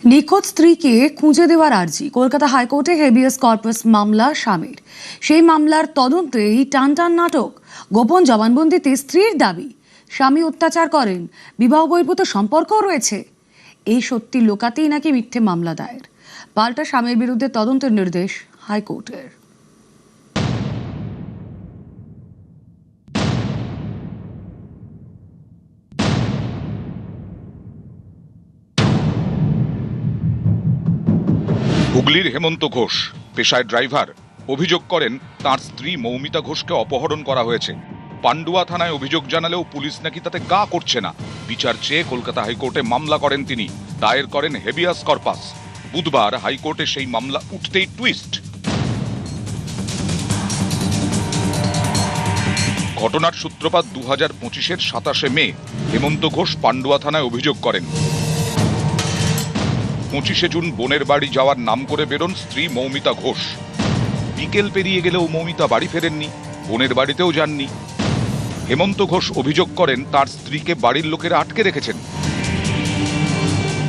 নিখোঁজ স্ত্রীকে খুঁজে দেওয়ার আর্জি কলকাতা হাইকোর্টে হেবিয়াস কর্পাস মামলা স্বামীর। সেই মামলার তদন্তেই টানটান নাটক। গোপন জবানবন্দিতে স্ত্রীর দাবি স্বামী অত্যাচার করেন, বিবাহ বহির্ভূত সম্পর্কও রয়েছে। এই সত্যি লোকাতেই নাকি মিথ্যে মামলা দায়ের। পাল্টা স্বামীর বিরুদ্ধে তদন্তের নির্দেশ হাইকোর্টের। হুগলির হেমন্ত ঘোষ পেশায় ড্রাইভার। অভিযোগ করেন তার স্ত্রী মৌমিতা ঘোষকে অপহরণ করা হয়েছে। পান্ডুয়া থানায় অভিযোগ জানালেও পুলিশ নাকি তাতে গা করছে না। বিচার চেয়ে কলকাতা হাইকোর্টে মামলা করেন তিনি। দায়ের করেন হেবিয়াস কর্পাস। বুধবার হাইকোর্টে সেই মামলা উঠতেই টুইস্ট। ঘটনার সূত্রপাত 2025-এর 27শে মে। হেমন্ত ঘোষ পান্ডুয়া থানায় অভিযোগ করেন। 25শে জুন বোনের বাড়ি যাওয়ার নাম করে বেরোন স্ত্রী মৌমিতা ঘোষ। বিকেল পেরিয়ে গেলেও মৌমিতা বাড়ি ফেরেননি, বোনের বাড়িতেও যাননি। হেমন্ত ঘোষ অভিযোগ করেন তার স্ত্রীকে বাড়ির লোকেরা আটকে রেখেছেন।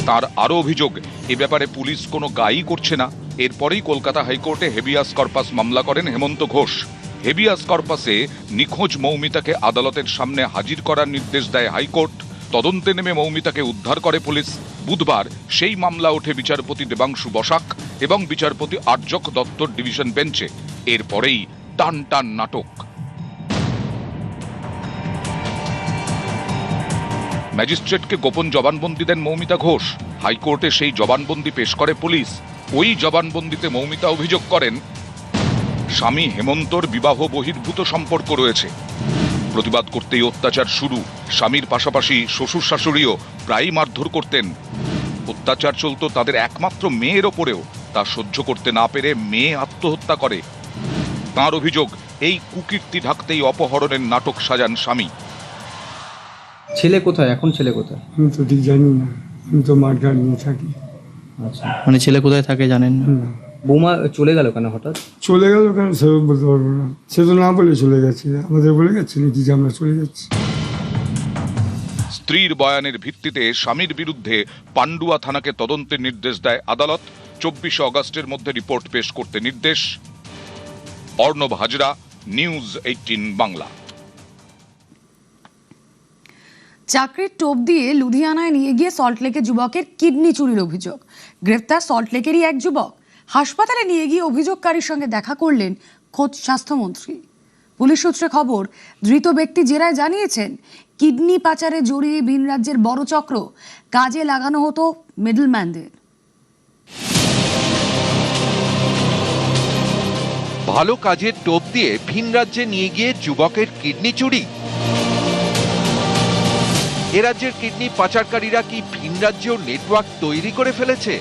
তার আরও অভিযোগ, এ ব্যাপারে পুলিশ কোনো গায়ই করছে না। এরপরেই কলকাতা হাইকোর্টে হেবিয়াস কর্পাস মামলা করেন হেমন্ত ঘোষ। হেবিয়াস কর্পাসে নিখোঁজ মৌমিতাকে আদালতের সামনে হাজির করার নির্দেশ দেয় হাইকোর্ট। তদন্তে নেমে মৌমিতাকে উদ্ধার করে পুলিশ। বুধবার সেই মামলা ওঠে বিচারপতি দেবাংশু বসাক এবং বিচারপতি আর্যক দত্তর ডিভিশন বেঞ্চে। এরপরেই টান টান নাটক। ম্যাজিস্ট্রেটকে গোপন জবানবন্দি দেন মৌমিতা ঘোষ। হাইকোর্টে সেই জবানবন্দি পেশ করে পুলিশ। ওই জবানবন্দিতে মৌমিতা অভিযোগ করেন স্বামী হেমন্তর বিবাহ বহির্ভূত সম্পর্ক রয়েছে। প্রতিবাদ করতেই অত্যাচার শুরু। স্বামীর পাশাপাশি শ্বশুর শাশুড়িও প্রায়ই মারধর করতেন। অত্যাচার চলত তাদের একমাত্র মেয়ের ওপরেও। তা সহ্য করতে না পেরে মেয়ে আত্মহত্যা করে। তাঁর অভিযোগ, এই কুকীর্তি ঢাকতেই অপহরণের নাটক সাজান স্বামী। ছেলে কোথায় এখন? ছেলে কোথায়? আমি তো ঠিক জানি না, আমি তো মাঠঘাট নিয়ে থাকি। আচ্ছা, মানে ছেলে কোথায় থাকে জানেন না? না। বৌমা চলে গেল কেন হঠাৎ? চলে গেল কেন সে বলতে পারবো না। সে তো না বলে চলে গেছে, আমাদের বলে গেছে নাকি যে আমরা চলে যাচ্ছি। স্ত্রীর বয়ানের ভিত্তিতে স্বামীর বিরুদ্ধে পান্ডুয়া থানাকে তদন্তের নির্দেশ দেয় আদালত। 24শে অগস্টের মধ্যে রিপোর্ট পেশ করতে নির্দেশ। অর্ণব হাজরা, নিউজ 18 বাংলা। চাকরির টোপ দিয়ে লুধিয়ানায় নিয়ে গিয়ে সল্টলেকে যুবকের কিডনি চুরির অভিযোগ। গ্রেফতার সল্টলেকেরই এক যুবক। হাসপাতালে নিয়ে গিয়ে অভিযোগকারীর সঙ্গে দেখা করলেন খোদ স্বাস্থ্যমন্ত্রী। পুলিশ সূত্রে খবর, ধৃত ব্যক্তি জেরায় জানিয়েছেন কিডনি পাচারে জড়িয়ে ভিন রাজ্যের বড় চক্র। কাজে লাগানো হতো মিডলম্যানদের। ভালো কাজের টোপ দিয়ে ভিন রাজ্যে নিয়ে গিয়ে যুবকের কিডনি চুরি। এ রাজ্যের কিডনি পাচারকারীরা কি ভিন রাজ্যেও নেটওয়ার্ক তৈরি করে ফেলেছে?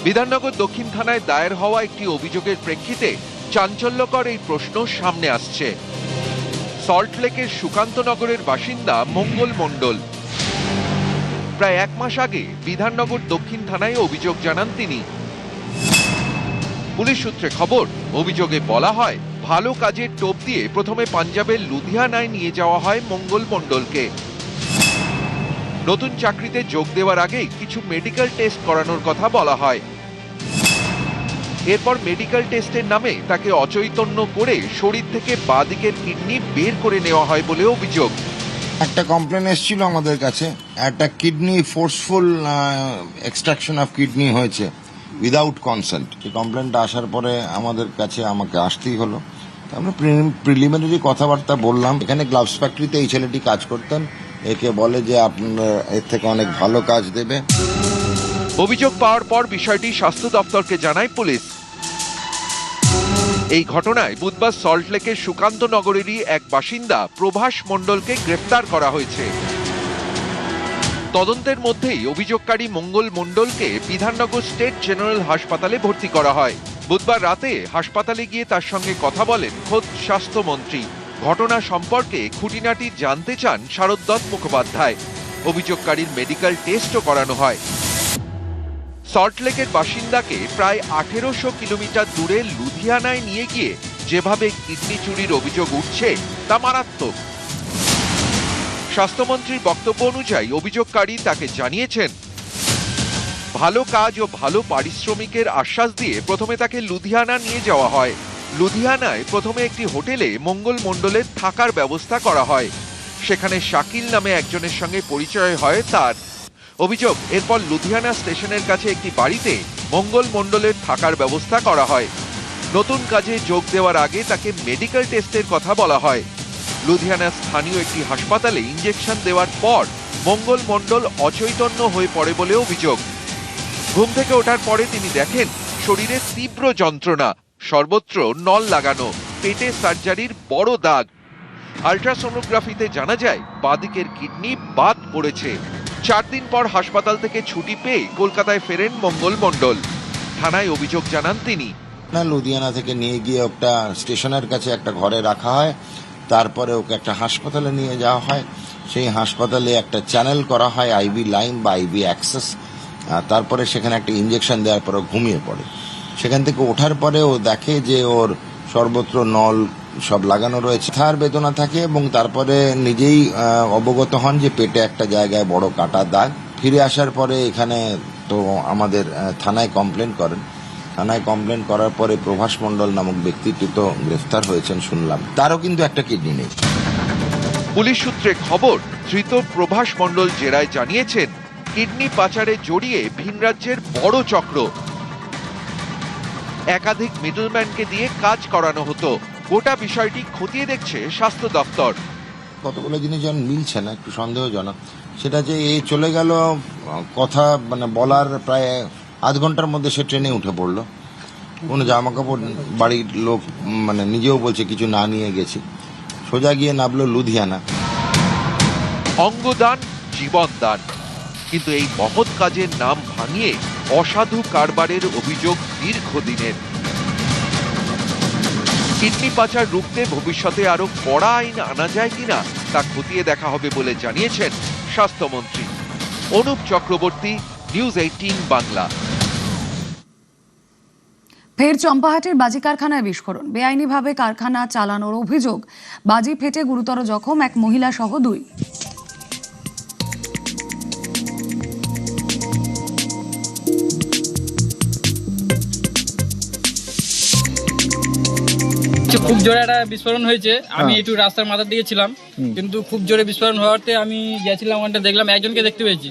বিধাননগর দক্ষিণ থানায় দায়ের হওয়া একটি অভিযোগের প্রেক্ষিতে চাঞ্চল্যকর এই প্রশ্ন সামনে আসছে। সল্টলেকের সুকান্তনগরের বাসিন্দা মঙ্গল মণ্ডল। প্রায় 1 মাস আগে বিধাননগর দক্ষিণ থানায় অভিযোগ জানান তিনি। পুলিশ সূত্রে খবর, অভিযোগে বলা হয় ভালো কাজের টোপ দিয়ে প্রথমে পাঞ্জাবের লুধিয়ানায় নিয়ে যাওয়া হয় মঙ্গল মণ্ডলকে। নতুন চাকরিতে যোগ দেওয়ার আগেই কিছু মেডিকেল টেস্ট করানোর কথা বলা হয়। এরপর মেডিকেল টেস্টের নামে তাকে অচৈতন্য করে শরীর থেকে বাঁ দিকের কিডনি বের করে নেওয়া হয় বলে অভিযোগ। একটা কমপ্লেন এসেছিল আমাদের কাছে, একটা kidney forceful extraction of kidney হয়েছে উইদাউট কনসেন্ট। এই কমপ্লেনটা আসার পরে আমাদের কাছে আমাকে আসতেই হলো। আমরা প্রিলিমিনারি কথাবার্তা বললাম। এখানে গ্লাভস ফ্যাক্টরিতে এই ছেলেটি কাজ করতেন। একে বলে যে আপনার এর থেকে অনেক ভালো কাজ দেবে। অভিযোগ পাওয়ার পর বিষয়টি স্বাস্থ্য দপ্তরকে জানায় পুলিশ। এই ঘটনায় বুধবার সল্টলেকের সুকান্তনগরেরই এক বাসিন্দা প্রভাস মণ্ডলকে গ্রেফতার করা হয়েছে। তদন্তের মধ্যেই অভিযোগকারী মঙ্গল মণ্ডলকে বিধাননগর স্টেট জেনারেল হাসপাতালে ভর্তি করা হয়। বুধবার রাতে হাসপাতালে গিয়ে তার সঙ্গে কথা বলেন খোদ স্বাস্থ্যমন্ত্রী। ঘটনা সম্পর্কে খুঁটিনাটি জানতে চান শারদ মুখোপাধ্যায়। অভিযোগকারীর মেডিকেল টেস্টও করানো হয়। সল্টলেকের বাসিন্দাকে প্রায় 1800 কিলোমিটার দূরে লুধিয়ানায় নিয়ে গিয়ে যেভাবে কিডনি চুরির অভিযোগ উঠছে তা মারাত্মক। স্বাস্থ্যমন্ত্রীর বক্তব্য অনুযায়ী অভিযোগকারী তাকে জানিয়েছেন ভালো কাজ ও ভালো পারিশ্রমিকের আশ্বাস দিয়ে প্রথমে তাকে লুধিয়ানা নিয়ে যাওয়া হয়। লুধিয়ানায় প্রথমে একটি হোটেলে মঙ্গল মণ্ডলের থাকার ব্যবস্থা করা হয়। সেখানে শাকিল নামে একজনের সঙ্গে পরিচয় হয় তার। অভিযোগ, এরপর লুধিয়ানা স্টেশনের কাছে একটি বাড়িতে মঙ্গল মণ্ডলের থাকার ব্যবস্থা করা হয়। নতুন কাজে যোগ দেওয়ার আগে তাকে মেডিকেল টেস্টের কথা বলা হয়। লুধিয়ানার স্থানীয় একটি হাসপাতালে ইঞ্জেকশন দেওয়ার পর মঙ্গল মণ্ডল অচৈতন্য হয়ে পড়ে বলে অভিযোগ। ঘুম থেকে ওঠার পরে তিনি দেখেন শরীরে তীব্র যন্ত্রণা, সর্বত্র নল লাগানো, পেটে সার্জারির বড় দাগ। আল্ট্রাসোনোগ্রাফিতে জানা যায় বাঁদিকের কিডনি বাদ পড়েছে। 4 দিন পর হাসপাতাল থেকে ছুটি পেয়ে কলকাতায় ফেরেন মঙ্গল মণ্ডল। থানায় অভিযোগ জানান তিনি। না, লুধিয়ানা থেকে নিয়ে গিয়ে একটা স্টেশনের কাছে একটা ঘরে রাখা হয়, তারপরে ওকে একটা হাসপাতালে নিয়ে যাওয়া হয়। সেই হাসপাতালে একটা চ্যানেল করা হয়, আইভি লাইন বা আইভি অ্যাক্সেস। তারপরে সেখানে একটা ইঞ্জেকশন দেওয়ার পরে ঘুমিয়ে পড়ে। সেখান থেকে ওঠার পরে ও দেখে যে ওর সর্বত্র নল সব লাগানো রয়েছে, থার বেদনা থাকে এবং তারপরে নিজেই অবগত হন যে পেটে একটা জায়গায় বড় কাটা দাগ। ফিরে আসার পরে এখানে তো আমাদের থানায় কমপ্লেন করেন। থানায় কমপ্লেন করার পরে প্রভাস মণ্ডল নামক ব্যক্তিটি তো গ্রেফতার হয়েছেন শুনলাম, তারও কিন্তু একটা কিডনি নেই। পুলিশ সূত্রে খবর, ধৃত প্রভাস মণ্ডল জেরায় জানিয়েছেন কিডনি পাচারে জড়িয়ে ভিন রাজ্যের বড় চক্র। একাধিক মিডলম্যানকে দিয়ে কাজ করানো হতো। গোটা বিষয়টি খতিয়ে দেখছে স্বাস্থ্য দপ্তর। কতগুলো জিনিস যেন মিলছে না, একটু সন্দেহজনক। সেটা যে এ চলে গেল, কথা মানে বলার প্রায় আধ ঘন্টার মধ্যে সে ট্রেনে উঠে পড়লো। কোনো জামা কাপড় বাড়ির লোক মানে নিজেও বলছে কিছু না নিয়ে গেছি। সোজা গিয়ে নামলো লুধিয়ানা। অঙ্গদান, জীবনদান, কিন্তু এই মহৎ কাজের নাম ভাঙিয়ে অসাধু কারবারের অভিযোগ দীর্ঘদিনের। কিডনি পাচার রুখতে ভবিষ্যতে আরো কড়া আইন আনা যায় কিনা তা খতিয়ে দেখা হবে বলে জানিয়েছেন স্বাস্থ্যমন্ত্রী। অনুপ চক্রবর্তী, নিউজ 18 বাংলা। ফের চম্পাহাটির বাজি কারখানায় বিস্ফোরণ, বেআইনিভাবে কারখানা চালানোর অভিযোগ। বাজি ফেটে গুরুতর জখম এক মহিলা সহ 2। খুব জোরে একটা বিস্ফোরণ হয়েছে। আমি একটু রাস্তার মাথার দিকে ছিলাম, কিন্তু খুব জোরে বিস্ফোরণ হওয়াতে আমি গেছিলাম ওখানটা, দেখলাম একজনকে দেখতে পেয়েছি।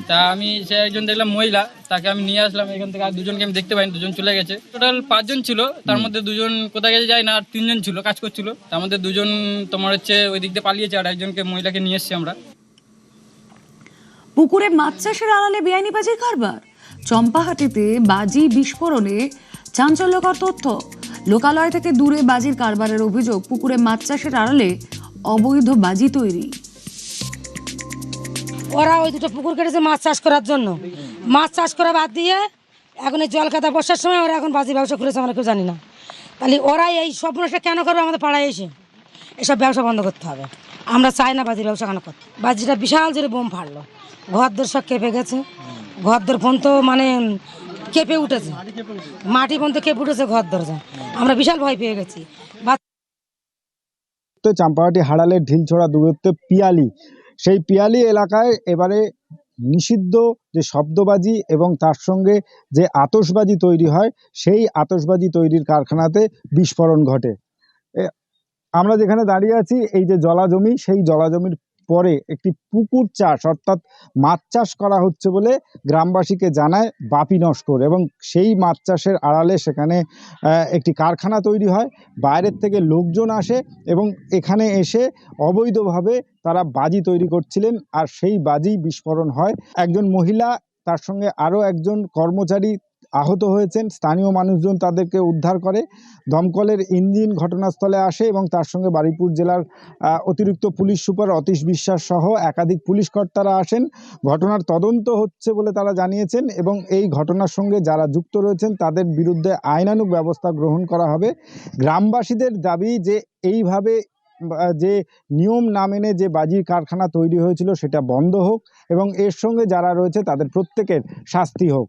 তা আমি সে একজন দেখলাম মহিলা, তাকে আমি নিয়ে আসলাম এখান থেকে। আর দুজনকে আমি দেখতে পাইনি, দুজন চলে গেছে। টোটাল 5 জন ছিল, তার মধ্যে 2 জন কোথায় গেছে যায় না, আর 3 জন ছিল কাজ করছিল। তার মধ্যে 2 জন তোমার হচ্ছে ওই দিক দিয়ে পালিয়েছে, আর একজনকে মহিলাকে নিয়ে এসছি আমরা। পুকুরে মাছ চাষের আড়ালে বেআইনি বাজির কারবার। চম্পাহাটিতে বাজি বিস্ফোরণে চাঞ্চল্যকর তথ্য। লোকালয় থেকে দূরে বাজির কারবারের অভিযোগ। পুকুরে মাছ চাষের আড়ালে অবৈধ বাজি তৈরি। ওরা ওই 2টো পুকুর কেটেছে মাছ চাষ করার জন্য। মাছ চাষ করা বাদ দিয়ে এখন এই জলকাতা বর্ষার সময় ওরা এখন বাজি ব্যবসা করেছে, আমরা কেউ জানি না। তাহলে ওরা এই স্বপ্নটা কেন করবে আমাদের পাড়ায় এসে? এসব ব্যবসা বন্ধ করতে হবে। আমরা চাই না বাজির ব্যবসা কেন করতে। বাজিটা বিশাল জোরে বোম ফাড়লো, ঘরদোর সব কেঁপে গেছে। ঘরদোর ফোন তো মানে কেঁপে উঠেছে, মাটি পর্যন্ত কেঁপে উঠেছে ঘর দরজা। আমরা বিশাল ভয় পেয়ে গেছি। চাম্পাহাটি হাড়ালের ঢিলছোড়া দূরত্বে পিয়ালি, সেই পিয়ালি এলাকায় এবারে নিষিদ্ধ যে শব্দবাজি এবং তার সঙ্গে যে আতশবাজি তৈরি হয়, সেই আতশবাজি তৈরির কারখানাতে বিস্ফোরণ ঘটে। আমরা যেখানে দাঁড়িয়ে আছি, এই যে জলাজমি, সেই জলাজমির পরে একটি পুকুর চাষ অর্থাৎ মাছ চাষ করা হচ্ছে বলে গ্রামবাসীকে জানায় বাপি নস্কর, এবং সেই মাছ চাষের আড়ালে সেখানে একটি কারখানা তৈরি হয়। বাইরের থেকে লোকজন আসে এবং এখানে এসে অবৈধভাবে তারা বাজি তৈরি করছিলেন, আর সেই বাজি বিস্ফোরণ হয়। একজন মহিলা, তার সঙ্গে আরও একজন কর্মচারী আহত হয়েছেন। স্থানীয় মানুষজন তাদেরকে উদ্ধার করে। দমকলের ইঞ্জিন ঘটনাস্থলে আসে এবং তার সঙ্গে বারুইপুর জেলার অতিরিক্ত পুলিশ সুপার অতীশ বিশ্বাস সহ একাধিক পুলিশ কর্তারা আসেন। ঘটনার তদন্ত হচ্ছে বলে তারা জানিয়েছেন এবং এই ঘটনার সঙ্গে যারা যুক্ত রয়েছেন তাদের বিরুদ্ধে আইনানুগ ব্যবস্থা গ্রহণ করা হবে। গ্রামবাসীদের দাবি যে এইভাবে যে নিয়ম না মেনে যে বাজির কারখানা তৈরি হয়েছিল সেটা বন্ধ হোক এবং এর সঙ্গে যারা রয়েছে তাদের প্রত্যেকের শাস্তি হোক।